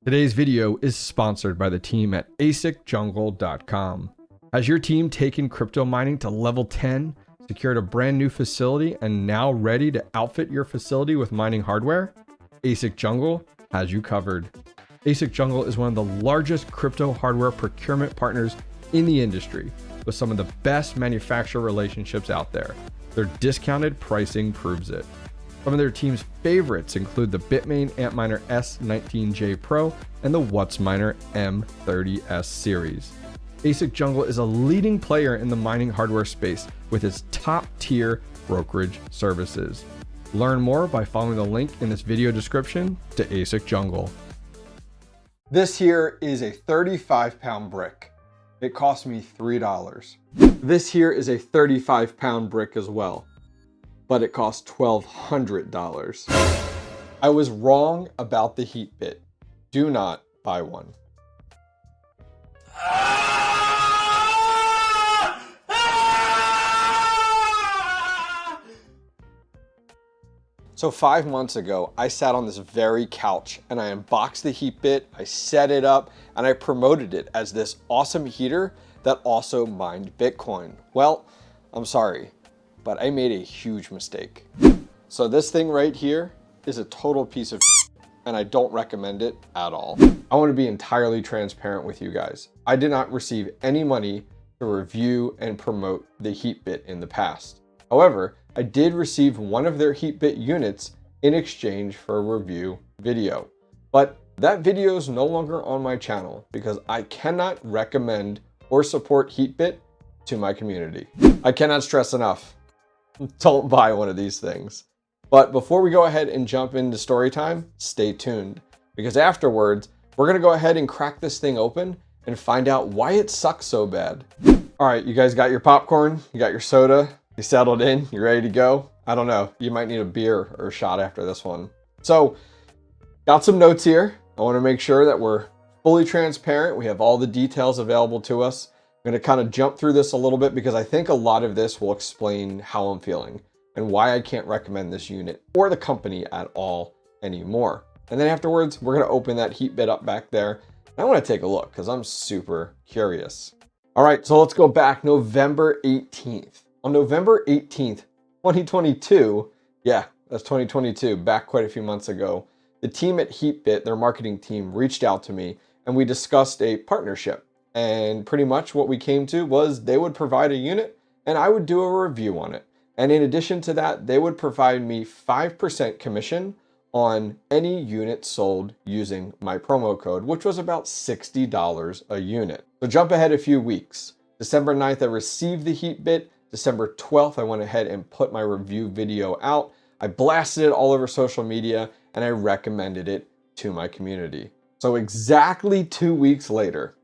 Today's video is sponsored by the team at asicjungle.com. Has your team taken crypto mining to level 10, secured a brand new facility, and now ready to outfit your facility with mining hardware? ASIC Jungle has you covered. ASIC Jungle is one of the largest crypto hardware procurement partners in the industry, with some of the best manufacturer relationships out there. Their discounted pricing proves it. Some of their team's favorites include the Bitmain Antminer S19J Pro and the WhatsMiner M30S series. ASIC Jungle is a leading player in the mining hardware space with its top-tier brokerage services. Learn more by following the link in this video description to ASIC Jungle. This here is a 35-pound brick. It cost me $3. This here is a 35-pound brick as well, but it cost $1,200. I was wrong about the Heatbit. Do not buy one. So 5 months ago, I sat on this very couch and I unboxed the Heatbit, I set it up, and I promoted it as this awesome heater that also mined Bitcoin. Well, I'm sorry, but I made a huge mistake. So this thing right here is a total piece of and I don't recommend it at all. I want to be entirely transparent with you guys. I did not receive any money to review and promote the Heatbit in the past. However, I did receive one of their Heatbit units in exchange for a review video. But that video is no longer on my channel because I cannot recommend or support Heatbit to my community. I cannot stress enough, don't buy one of these things. But before we go ahead and jump into story time, stay tuned, because afterwards, we're gonna go ahead and crack this thing open and find out why it sucks so bad. All right, you guys got your popcorn, you got your soda, you settled in, you ready to go? I don't know, you might need a beer or a shot after this one. So, got some notes here. I wanna make sure that we're fully transparent. We have all the details available to us. I'm gonna kind of jump through this a little bit because I think a lot of this will explain how I'm feeling and why I can't recommend this unit or the company at all anymore. And then afterwards, we're gonna open that Heatbit up back there. And I wanna take a look because I'm super curious. All right, so let's go back November 18th. On November 18th, 2022, yeah, that's 2022, back quite a few months ago, the team at Heatbit, their marketing team, reached out to me and we discussed a partnership. And pretty much what we came to was they would provide a unit and I would do a review on it. And in addition to that, they would provide me 5% commission on any unit sold using my promo code, which was about $60 a unit. So jump ahead a few weeks. December 9th, I received the Heatbit. December 12th, I went ahead and put my review video out. I blasted it all over social media and I recommended it to my community. So exactly 2 weeks later,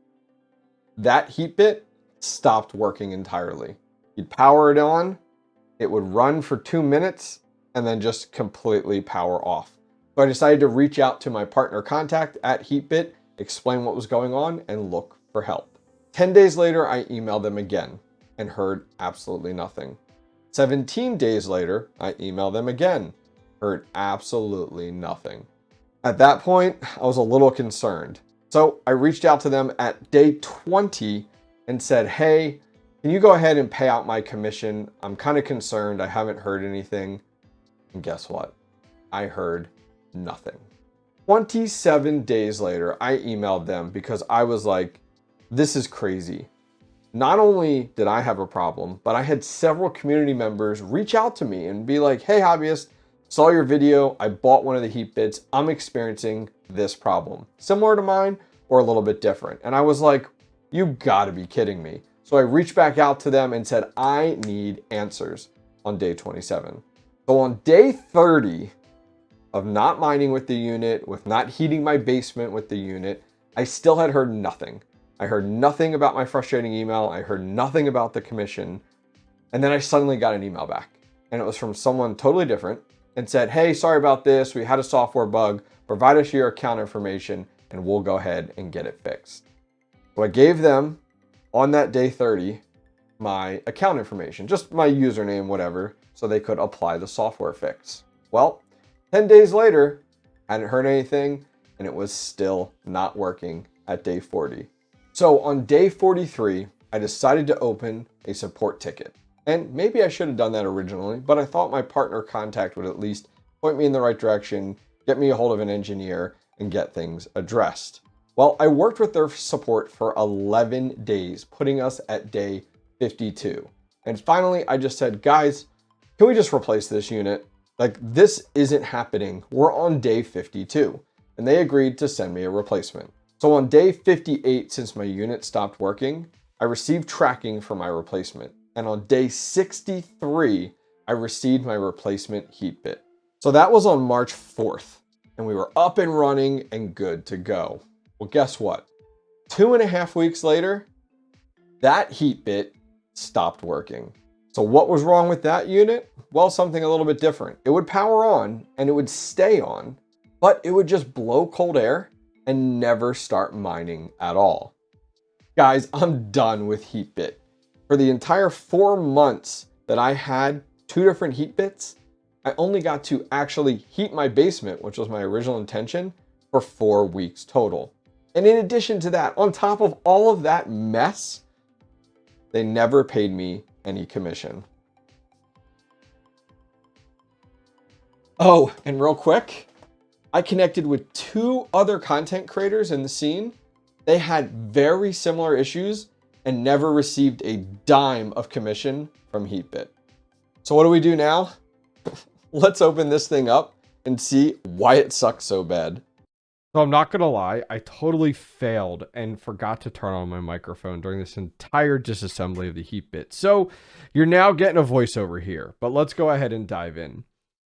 that Heatbit stopped working entirely. You'd power it on, it would run for 2 minutes and then just completely power off. So I decided to reach out to my partner contact at Heatbit, explain what was going on and look for help. 10 days later, I emailed them again and heard absolutely nothing. 17 days later, I emailed them again, heard absolutely nothing. At that point, I was a little concerned. So I reached out to them at day 20 and said, hey, can you go ahead and pay out my commission? I'm kind of concerned. I haven't heard anything. And guess what? I heard nothing. 27 days later, I emailed them because I was like, this is crazy. Not only did I have a problem, but I had several community members reach out to me and be like, hey, hobbyist, saw your video. I bought one of the Heatbits. I'm experiencing this problem. Similar to mine or a little bit different. And I was like, you gotta be kidding me. So I reached back out to them and said, I need answers on day 27. So on day 30 of not mining with the unit, with not heating my basement with the unit, I still had heard nothing. I heard nothing about my frustrating email. I heard nothing about the commission. And then I suddenly got an email back and it was from someone totally different and said, hey, sorry about this. We had a software bug. Provide us your account information and we'll go ahead and get it fixed. So I gave them on that day 30 my account information, just my username, whatever, so they could apply the software fix. Well, 10 days later, hadn't heard anything. and it was still not working at day 40. So on day 43, I decided to open a support ticket. And maybe I should have done that originally, but I thought my partner contact would at least point me in the right direction, get me a hold of an engineer, and get things addressed. Well, I worked with their support for 11 days, putting us at day 52. And finally, I just said, guys, can we just replace this unit? Like, this isn't happening. We're on day 52. And they agreed to send me a replacement. So on day 58, since my unit stopped working, I received tracking for my replacement. And on day 63, I received my replacement Heatbit. So that was on March 4th, and we were up and running and good to go. Well, guess what? 2.5 weeks later, that Heatbit stopped working. So what was wrong with that unit? Well, something a little bit different. It would power on and it would stay on, but it would just blow cold air and never start mining at all. Guys, I'm done with Heatbit. For the entire 4 months that I had 2 different Heatbits, I only got to actually heat my basement, which was my original intention, for 4 weeks total. And in addition to that, on top of all of that mess, they never paid me any commission. Oh, and real quick, I connected with 2 other content creators in the scene. They had very similar issues and never received a dime of commission from Heatbit. So what do we do now? Let's open this thing up and see why it sucks so bad. So I'm not gonna lie, I totally failed and forgot to turn on my microphone during this entire disassembly of the Heatbit. So you're now getting a voiceover here, but let's go ahead and dive in.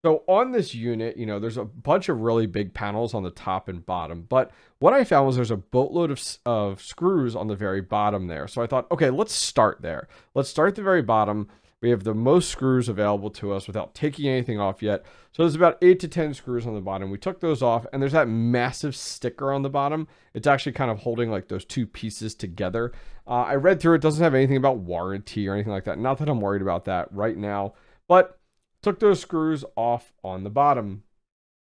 So on this unit, you know, there's a bunch of really big panels on the top and bottom, but what I found was there's a boatload of screws on the very bottom there. So I thought, okay, let's start there. Let's start at the very bottom. We have the most screws available to us without taking anything off yet. So there's about 8 to 10 screws on the bottom. We took those off, and there's that massive sticker on the bottom. It's actually kind of holding like those 2 pieces together. I read through it, doesn't have anything about warranty or anything like that. Not that I'm worried about that right now, but took those screws off on the bottom.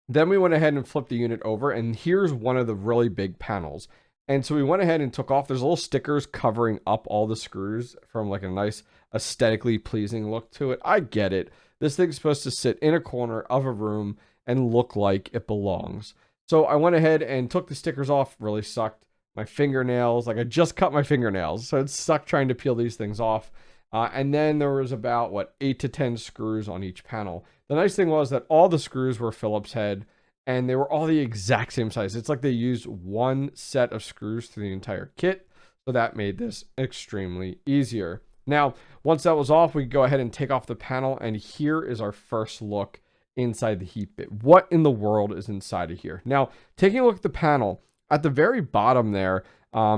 Then we went ahead and flipped the unit over, and here's one of the really big panels. And so we went ahead and took off, there's little stickers covering up all the screws from like a nice aesthetically pleasing look to it. I get it. This thing's supposed to sit in a corner of a room and look like it belongs. So I went ahead and took the stickers off, really sucked. My fingernails, like I just cut my fingernails, so it sucked trying to peel these things off. And then there was about, 8 to 10 screws on each panel. The nice thing was that all the screws were Phillips head, and they were all the exact same size. It's like they used one set of screws through the entire kit, so that made this extremely easier. Now, once that was off, we could go ahead and take off the panel, and here is our first look inside the Heatbit. What in the world is inside of here? Now, taking a look at the panel, at the very bottom there,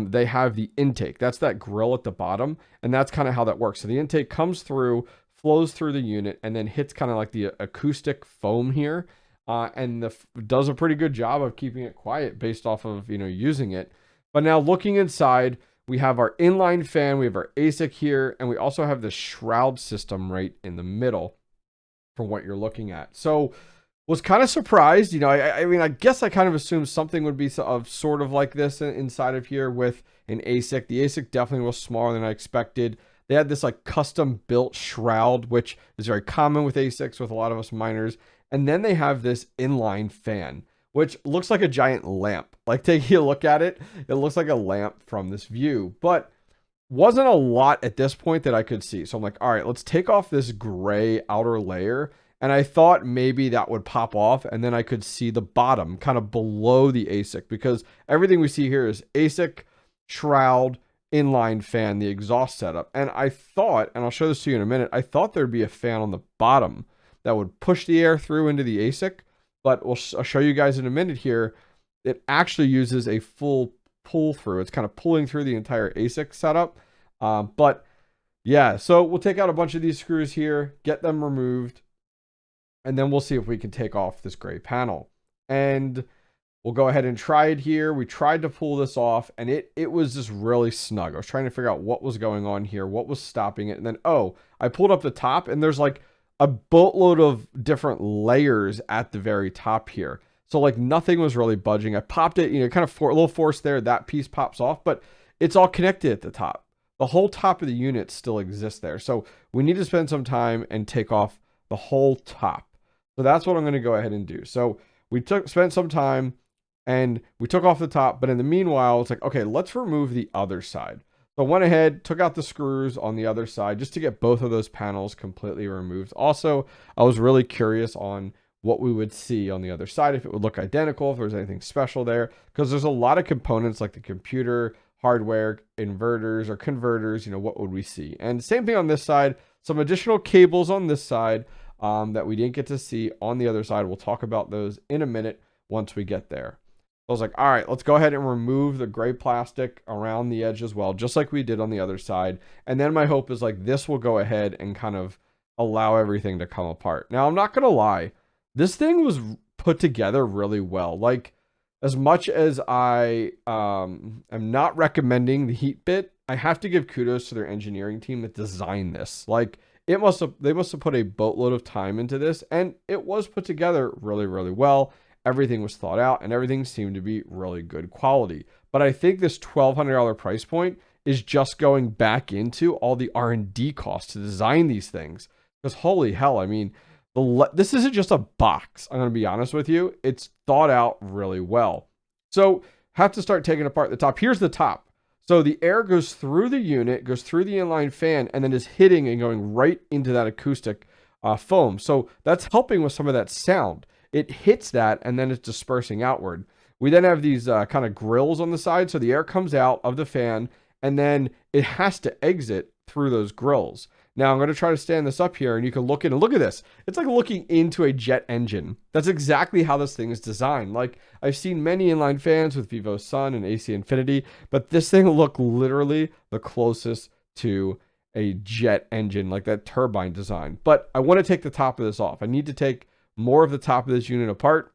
they have the intake. That's that grill at the bottom, and that's kind of how that works. So the intake comes through, flows through the unit, and then hits kind of like the acoustic foam here, and does a pretty good job of keeping it quiet based off of, using it. But now looking inside, we have our inline fan, we have our ASIC here, and we also have the shroud system right in the middle for what you're looking at. So was kind of surprised, I mean, I guess I kind of assumed something would be sort of like this inside of here with an ASIC. The ASIC definitely was smaller than I expected. They had this like custom built shroud, which is very common with ASICs with a lot of us miners. And then they have this inline fan, which looks like a giant lamp. Like taking a look at it, it looks like a lamp from this view, but wasn't a lot at this point that I could see. So I'm like, all right, let's take off this gray outer layer. And I thought maybe that would pop off and then I could see the bottom kind of below the ASIC, because everything we see here is ASIC, shroud, inline fan, the exhaust setup. And I thought, and I'll show this to you in a minute, I thought there'd be a fan on the bottom that would push the air through into the ASIC, but I'll show you guys in a minute here. It actually uses a full pull through. It's kind of pulling through the entire ASIC setup. But yeah, so we'll take out a bunch of these screws here, get them removed, and then we'll see if we can take off this gray panel. And we'll go ahead and try it here. We tried to pull this off, and it was just really snug. I was trying to figure out what was going on here, what was stopping it. And then, I pulled up the top, and there's like a boatload of different layers at the very top here. So like nothing was really budging. I popped it, kind of a little force there. That piece pops off, but it's all connected at the top. The whole top of the unit still exists there. So we need to spend some time and take off the whole top. So that's what I'm going to go ahead and do. So we spent some time and we took off the top, but in the meanwhile, it's like, okay, let's remove the other side. So I went ahead, took out the screws on the other side just to get both of those panels completely removed. Also, I was really curious on what we would see on the other side, if it would look identical, if there was anything special there, because there's a lot of components like the computer, hardware, inverters or converters, what would we see? And same thing on this side, some additional cables on this side that we didn't get to see on the other side. We'll talk about those in a minute once we get there. I was like, all right, let's go ahead and remove the gray plastic around the edge as well, just like we did on the other side. And then my hope is like this will go ahead and kind of allow everything to come apart. Now, I'm not going to lie. This thing was put together really well. Like, as much as I am not recommending the Heatbit, I have to give kudos to their engineering team that designed this. Like, they must have put a boatload of time into this, and it was put together really, really well. Everything was thought out, and everything seemed to be really good quality. But I think this $1,200 price point is just going back into all the R&D costs to design these things. Because holy hell, I mean, this isn't just a box. I'm going to be honest with you. It's thought out really well. So have to start taking apart the top. Here's the top. So the air goes through the unit, goes through the inline fan, and then is hitting and going right into that acoustic foam. So that's helping with some of that sound. It hits that and then it's dispersing outward. We then have these kind of grills on the side. So the air comes out of the fan and then it has to exit through those grills. Now I'm going to try to stand this up here and you can look in and look at this. It's like looking into a jet engine. That's exactly how this thing is designed. Like I've seen many inline fans with Vivo Sun and AC Infinity, but this thing looked literally the closest to a jet engine, like that turbine design. But I want to take the top of this off. I need to take more of the top of this unit apart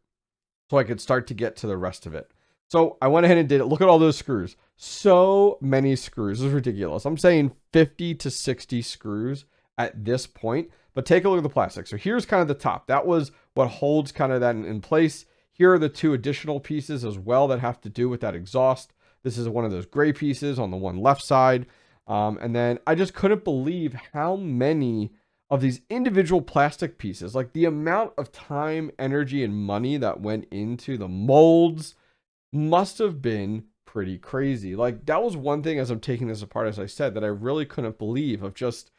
so I could start to get to the rest of it. So I went ahead and did it. Look at all those screws. So many screws. This is ridiculous. I'm saying 50 to 60 screws at this point, but take a look at the plastic. So here's kind of the top. That was what holds kind of that in place. Here are the two additional pieces as well that have to do with that exhaust. This is one of those gray pieces on the one left side. And then I just couldn't believe how many of these individual plastic pieces, like the amount of time, energy, and money that went into the molds must have been pretty crazy. Like that was one thing as I'm taking this apart, as I said, that I really couldn't believe of just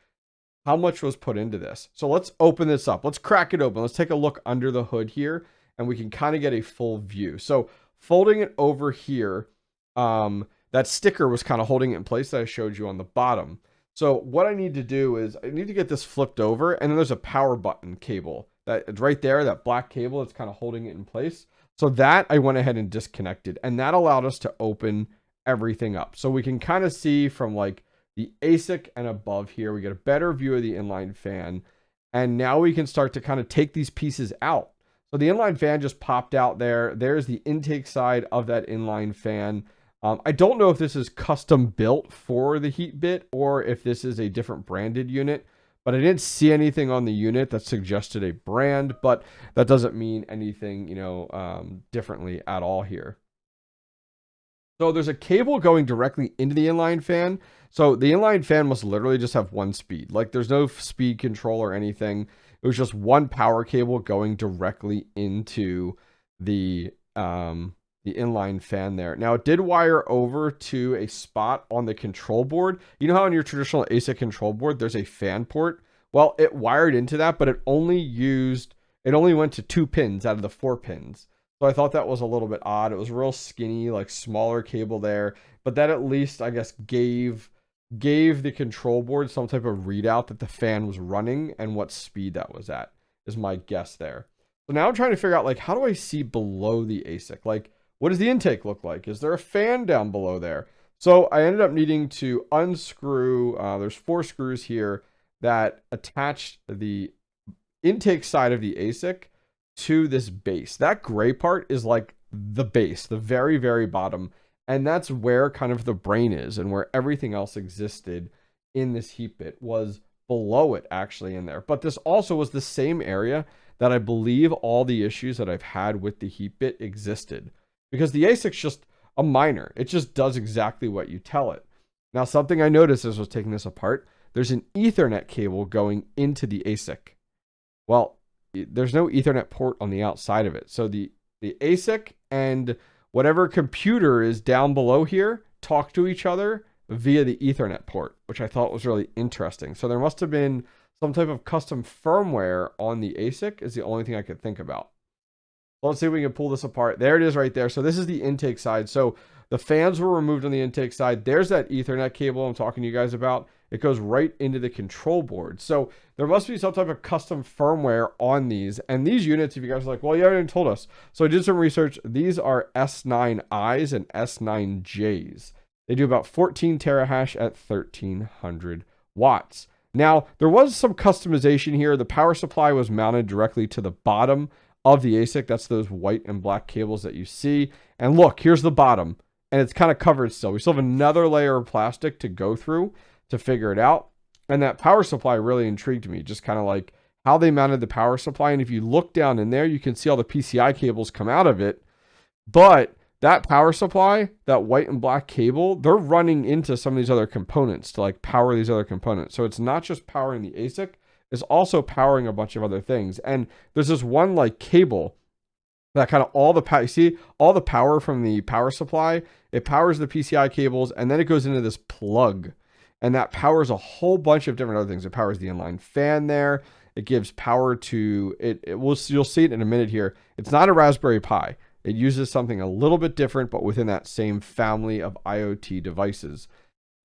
how much was put into this. So let's open this up. Let's crack it open. Let's take a look under the hood here and we can kind of get a full view. So folding it over here, that sticker was kind of holding it in place that I showed you on the bottom. So what I need to do is I need to get this flipped over and then there's a power button cable that's right there, that black cable that's kind of holding it in place. So that I went ahead and disconnected and that allowed us to open everything up. So we can kind of see from like the ASIC and above here, we get a better view of the inline fan. And now we can start to kind of take these pieces out. So the inline fan just popped out there. There's the intake side of that inline fan. I don't know if this is custom built for the Heatbit or if this is a different branded unit, but I didn't see anything on the unit that suggested a brand, but that doesn't mean anything, differently at all here. So there's a cable going directly into the inline fan. So the inline fan must literally just have one speed. Like there's no speed control or anything. It was just one power cable going directly into the inline fan there. Now it did wire over to a spot on the control board. You know how on your traditional ASIC control board, there's a fan port? Well, it wired into that, but it only went to 2 pins out of the 4 pins. So I thought that was a little bit odd. It was real skinny, like smaller cable there, but that at least, I guess, gave the control board some type of readout that the fan was running and what speed that was at, is my guess there. So now I'm trying to figure out, like, how do I see below the ASIC? Like, what does the intake look like? Is there a fan down below there? So I ended up needing to unscrew, there's 4 screws here that attach the intake side of the ASIC to this base. That gray part is like the base, the very, very bottom. And that's where kind of the brain is and where everything else existed in this Heatbit was below it actually in there. But this also was the same area that I believe all the issues that I've had with the Heatbit existed, because the ASIC's just a miner. It just does exactly what you tell it. Now, something I noticed as I was taking this apart, there's an Ethernet cable going into the ASIC. Well, there's no Ethernet port on the outside of it. So the ASIC and whatever computer is down below here talk to each other via the Ethernet port, which I thought was really interesting. So there must have been some type of custom firmware on the ASIC is the only thing I could think about. Let's see if we can pull this apart. There it is right there. So this is the intake side. So the fans were removed on the intake side. There's that Ethernet cable I'm talking to you guys about. It goes right into the control board. So there must be some type of custom firmware on these. And these units, if you guys are like, well, you haven't told us. So I did some research. These are S9Is and S9Js. They do about 14 terahash at 1300 watts. Now, there was some customization here. The power supply was mounted directly to the bottom of the ASIC. That's those white and black cables that you see. And look, here's the bottom. And it's kind of covered still. We still have another layer of plastic to go through to figure it out. And that power supply really intrigued me. Just kind of like how they mounted the power supply. And if you look down in there, you can see all the PCI cables come out of it. But that power supply, that white and black cable, they're running into some of these other components to like power these other components. So it's not just powering the ASIC, it's also powering a bunch of other things. And there's this one like cable that kind of all the power, you see all the power from the power supply, it powers the PCI cables, and then it goes into this plug. And that powers a whole bunch of different other things. It powers the inline fan there. It gives power to it. You'll see it in a minute here. It's not a Raspberry Pi. It uses something a little bit different, but within that same family of IoT devices.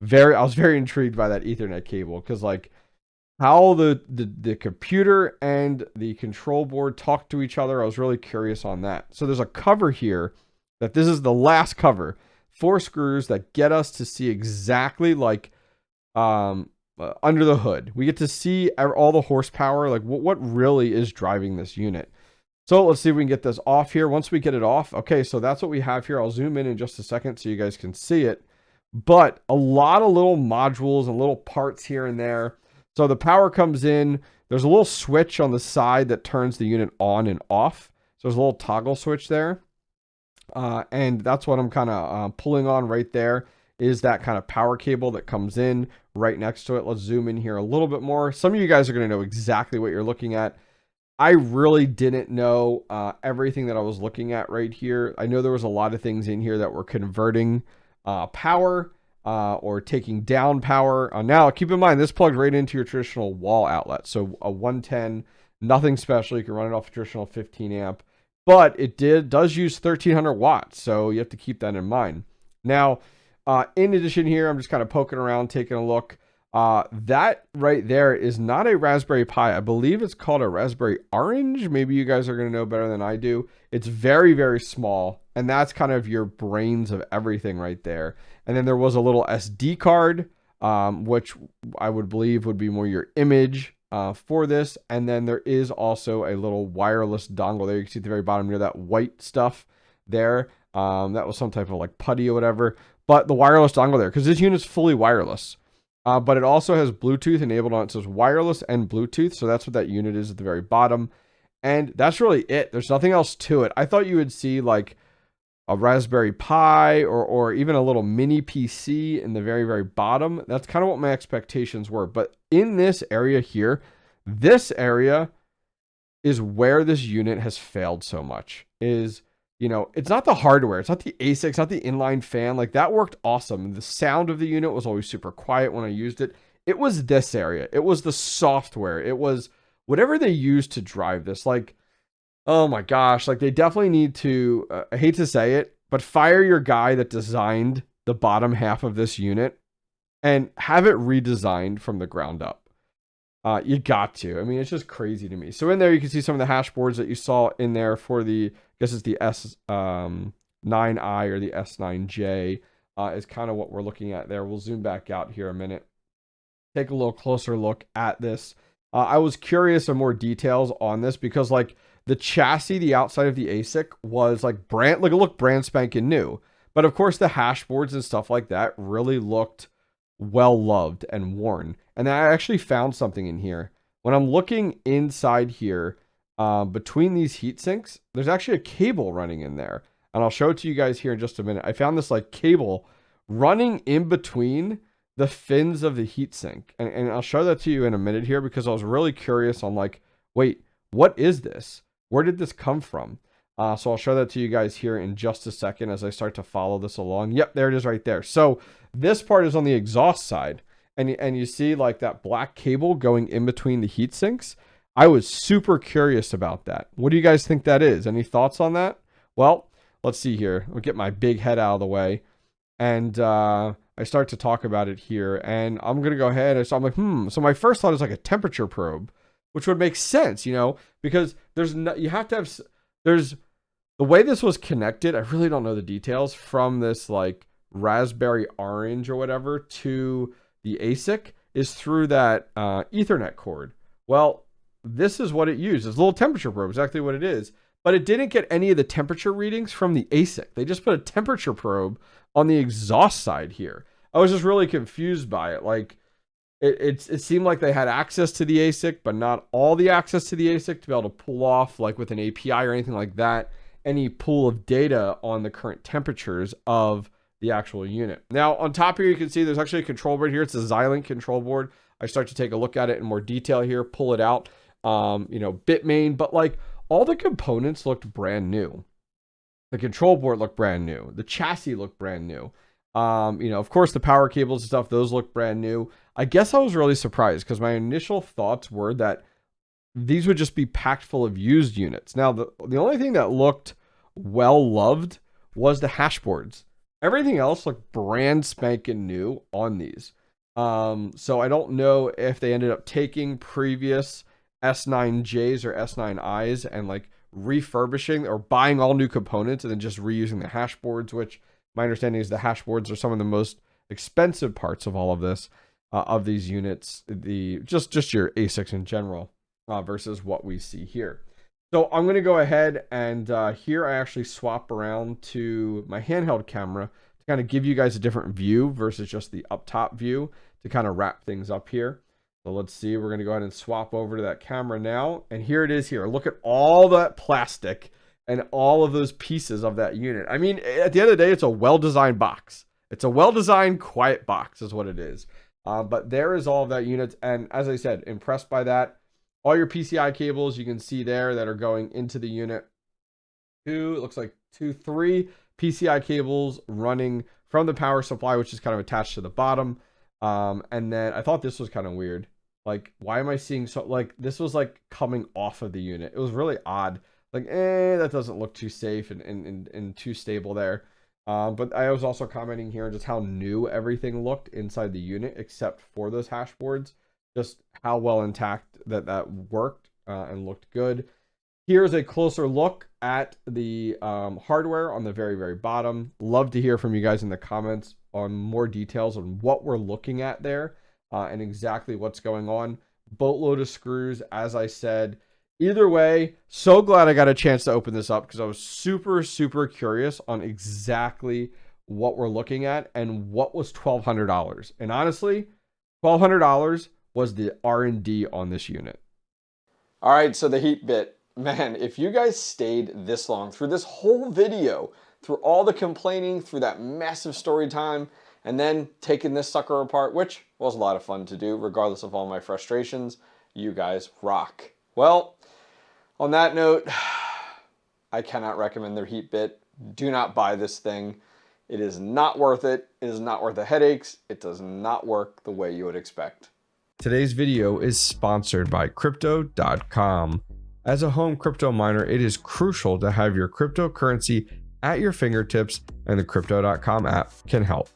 I was very intrigued by that Ethernet cable, because like how the computer and the control board talk to each other, I was really curious on that. So there's a cover here that this is the last cover. 4 screws that get us to see exactly like under the hood. We get to see all the horsepower, like what really is driving this unit. So let's see if we can get this off here. Once we get it off, okay, so that's what we have here. I'll zoom in just a second so you guys can see it. But a lot of little modules and little parts here and there. So the power comes in. There's a little switch on the side that turns the unit on and off. So there's a little toggle switch there. And that's what I'm kind of pulling on right there, is that kind of power cable that comes in right next to it. Let's zoom in here a little bit more. Some of you guys are going to know exactly what you're looking at. I really didn't know everything that I was looking at right here. I know there was a lot of things in here that were converting power or taking down power. Now, keep in mind, this plugs right into your traditional wall outlet. So a 110, nothing special. You can run it off a traditional 15 amp. But it does use 1300 watts. So you have to keep that in mind. Now, in addition here, I'm just kind of poking around, taking a look. That right there is not a Raspberry Pi. I believe it's called a Raspberry Orange. Maybe you guys are going to know better than I do. It's very, very small. And that's kind of your brains of everything right there. And then there was a little SD card, which I would believe would be more your image for this. And then there is also a little wireless dongle there. You can see at the very bottom near that white stuff there. That was some type of like putty or whatever. But the wireless dongle there, because this unit's fully wireless. But it also has Bluetooth enabled on it. So it's wireless and Bluetooth. So that's what that unit is at the very bottom. And that's really it. There's nothing else to it. I thought you would see like a Raspberry Pi or even a little mini PC in the very, very bottom. That's kind of what my expectations were. But in this area here, this area is where this unit has failed so much. You know, it's not the hardware. It's not the ASIC. It's not the inline fan. Like, that worked awesome. The sound of the unit was always super quiet when I used it. It was this area. It was the software. It was whatever they used to drive this. Like, oh my gosh. Like, they definitely need to, I hate to say it, but fire your guy that designed the bottom half of this unit and have it redesigned from the ground up. You got to. I mean, it's just crazy to me. So in there, you can see some of the hash boards that you saw in there for the, I guess it's the S9I or the S9J is kind of what we're looking at there. We'll zoom back out here a minute. Take a little closer look at this. I was curious of more details on this because like the chassis, the outside of the ASIC was like brand spanking new. But of course the hash boards and stuff like that really looked well loved and worn. And I actually found something in here. When I'm looking inside here, between these heat sinks, there's actually a cable running in there. And I'll show it to you guys here in just a minute. I found this like cable running in between the fins of the heatsink. And I'll show that to you in a minute here because I was really curious on like, wait, what is this? Where did this come from? So I'll show that to you guys here in just a second as I start to follow this along. Yep, there it is right there. So this part is on the exhaust side. And you see like that black cable going in between the heat sinks. I was super curious about that. What do you guys think that is? Any thoughts on that? Well, let's see here. I'll get my big head out of the way. And I start to talk about it here. And I'm going to go ahead. So I'm like, So my first thought is like a temperature probe, which would make sense, you know, because there's the way this was connected. I really don't know the details from this like raspberry orange or whatever to the ASIC is through that Ethernet cord. Well, this is what it used. It's a little temperature probe, exactly what it is. But it didn't get any of the temperature readings from the ASIC. They just put a temperature probe on the exhaust side here. I was just really confused by it. Like, it seemed like they had access to the ASIC, but not all the access to the ASIC to be able to pull off, like with an API or anything like that, any pool of data on the current temperatures of the actual unit. Now, on top here, you can see there's actually a control board here. It's a Xilinx control board. I start to take a look at it in more detail here, pull it out, Bitmain, but like all the components looked brand new. The control board looked brand new. The chassis looked brand new. Of course, the power cables and stuff, those look brand new. I guess I was really surprised because my initial thoughts were that these would just be packed full of used units. Now, the only thing that looked well loved was the hash boards. Everything else looked brand spanking new on these. So I don't know if they ended up taking previous S9Js or S9Is and like refurbishing or buying all new components and then just reusing the hash boards, which my understanding is the hash boards are some of the most expensive parts of all of this, of these units, just your ASICs in general, versus what we see here. So I'm going to go ahead and here I actually swap around to my handheld camera to kind of give you guys a different view versus just the up top view to kind of wrap things up here. So let's see, we're going to go ahead and swap over to that camera now. And here it is here. Look at all that plastic and all of those pieces of that unit. I mean, at the end of the day, it's a well-designed box. It's a well-designed, quiet box is what it is. But there is all of that unit. And as I said, impressed by that. All your PCI cables you can see there that are going into the unit. It looks like 3 PCI cables running from the power supply, which is kind of attached to the bottom. And then I thought this was kind of weird. Like, why am I seeing like this was like coming off of the unit? It was really odd. Like, that doesn't look too safe and too stable there. But I was also commenting here on just how new everything looked inside the unit, except for those hash boards. Just how well intact that worked and looked good. Here's a closer look at the hardware on the very, very bottom. Love to hear from you guys in the comments on more details on what we're looking at there and exactly what's going on. Boatload of screws, as I said. Either way, so glad I got a chance to open this up because I was super, super curious on exactly what we're looking at and what was $1,200. And honestly, $1,200 was the R&D on this unit. All right, so the Heatbit, man, if you guys stayed this long through this whole video, through all the complaining, through that massive story time, and then taking this sucker apart, which was a lot of fun to do, regardless of all my frustrations, you guys rock. Well, on that note, I cannot recommend their Heatbit. Do not buy this thing. It is not worth it. It is not worth the headaches. It does not work the way you would expect. Today's video is sponsored by Crypto.com. As a home crypto miner, it is crucial to have your cryptocurrency at your fingertips, and the Crypto.com app can help.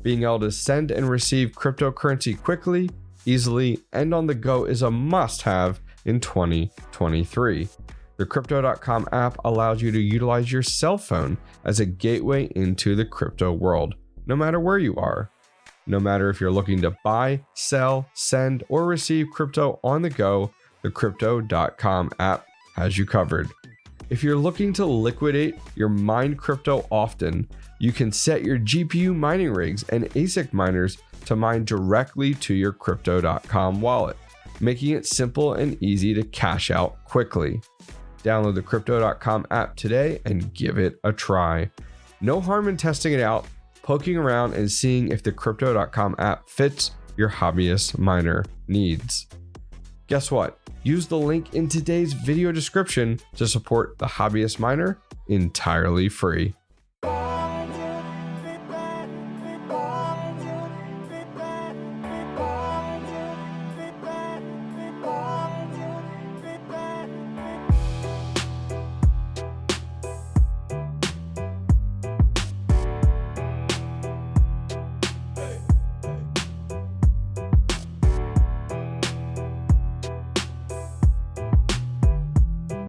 Being able to send and receive cryptocurrency quickly, easily, and on the go is a must-have in 2023. The Crypto.com app allows you to utilize your cell phone as a gateway into the crypto world, no matter where you are. No matter if you're looking to buy, sell, send, or receive crypto on the go, the Crypto.com app has you covered. If you're looking to liquidate your mined crypto often, you can set your GPU mining rigs and ASIC miners to mine directly to your Crypto.com wallet. making it simple and easy to cash out quickly. Download the Crypto.com app today and give it a try. No harm in testing it out, poking around, and seeing if the Crypto.com app fits your hobbyist miner needs. Guess what? Use the link in today's video description to support the hobbyist miner entirely free.